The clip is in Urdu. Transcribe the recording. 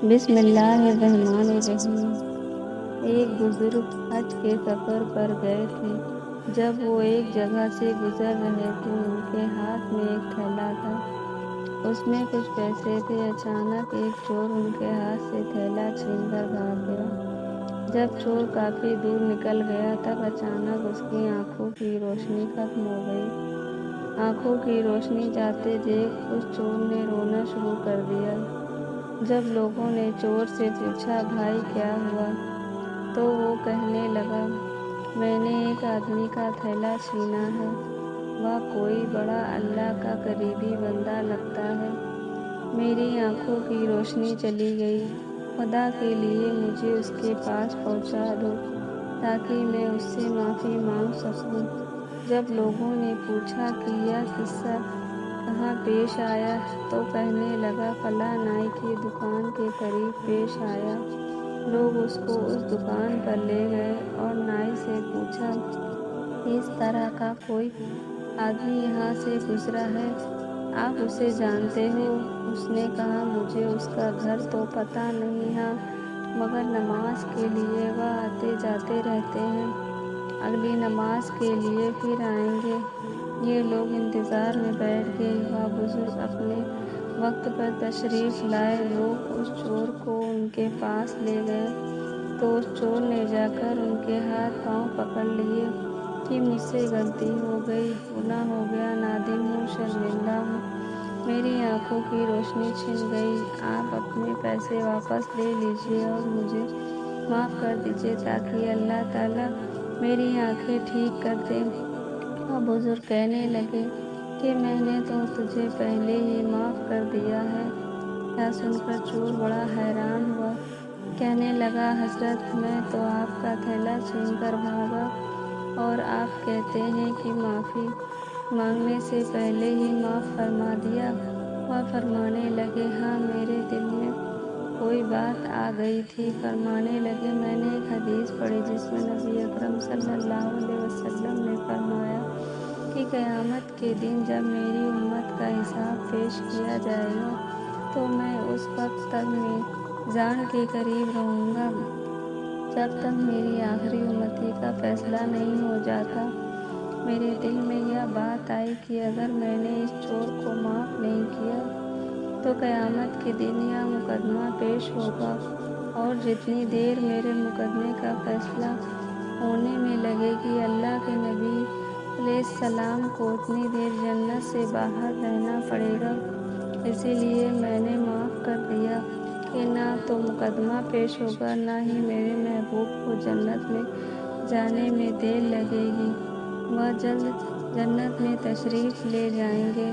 بسم اللہ الرحمن الرحیم۔ ایک بزرگ حج کے سفر پر گئے تھے۔ جب وہ ایک جگہ سے گزر رہے تھے، ان کے ہاتھ میں ایک تھیلا تھا۔ اس میں کچھ پیسے تھے۔ اچانک ایک چور ان کے ہاتھ سے تھیلا چھین کر بھاگ گیا۔ جب چور کافی دور نکل گیا، تب اچانک اس کی آنکھوں کی روشنی ختم ہو گئی۔ آنکھوں کی روشنی جاتے دیکھ اس چور نے رونا شروع کر دیا۔ جب لوگوں نے چور سے پوچھا، بھائی کیا ہوا، تو وہ کہنے لگا، میں نے ایک آدمی کا تھیلا چھینا ہے۔ وہ کوئی بڑا اللہ کا قریبی بندہ لگتا ہے۔ میری آنکھوں کی روشنی چلی گئی۔ خدا کے لیے مجھے اس کے پاس پہنچا دو تاکہ میں اس سے معافی مانگ سکوں۔ جب لوگوں نے پوچھا کہ یہ قصہ کہاں پیش آیا، تو کہنے لگا، فلاں نائی کی دکان کے قریب پیش آیا۔ لوگ اس کو اس دکان پر لے گئے اور نائی سے پوچھا، اس طرح کا کوئی آدمی یہاں سے گزرا ہے؟ آپ اسے جانتے ہو؟ اس نے کہا، مجھے اس کا گھر تو پتہ نہیں ہے، مگر نماز کے لیے وہ آتے جاتے رہتے ہیں۔ اگلی نماز کے لیے پھر آئیں گے۔ یہ لوگ انتظار میں بیٹھ گئے۔ وہ بزرگ اپنے وقت پر تشریف لائے۔ لوگ اس چور کو ان کے پاس لے گئے تو اس چور نے جا کر ان کے ہاتھ پاؤں پکڑ لیے کہ مجھ سے غلطی ہو گئی، گناہ ہو گیا، نادم ہوں، شرمندہ ہوں، میری آنکھوں کی روشنی چھن گئی۔ آپ اپنے پیسے واپس لے لیجیے اور مجھے معاف کر دیجیے تاکہ اللہ تعالیٰ میری آنکھیں ٹھیک کر دے۔ وہ بزرگ کہنے لگے کہ میں نے تو تجھے پہلے ہی معاف کر دیا ہے۔ یہ سن کر چور بڑا حیران ہوا۔ کہنے لگا، حضرت میں تو آپ کا تھیلا چھین کر بھاگا اور آپ کہتے ہیں کہ معافی مانگنے سے پہلے ہی معاف فرما دیا۔ وہ فرمانے لگے، ہاں میرے دل میں کوئی بات آ گئی تھی۔ فرمانے لگے، میں نے ایک حدیث پڑھی جس میں نبی اکرم صلی اللہ علیہ وسلم نے فرمایا کہ قیامت کے دن جب میری امت کا حساب پیش کیا جائے گا تو میں اس وقت تک میزان کے قریب رہوں گا جب تک میری آخری امتی کا فیصلہ نہیں ہو جاتا۔ میرے دل میں یہ بات آئی کہ اگر میں نے اس چور کو معاف نہیں کیا تو قیامت کے دن یہ مقدمہ پیش ہوگا اور جتنی دیر میرے مقدمے کا فیصلہ ہونے میں لگے گی، اللہ کے نبی علیہ السلام کو اتنی دیر جنت سے باہر رہنا پڑے گا۔ اسی لیے میں نے معاف کر دیا کہ نہ تو مقدمہ پیش ہوگا، نہ ہی میرے محبوب کو جنت میں جانے میں دیر لگے گی۔ وہ جلد جنت میں تشریف لے جائیں گے۔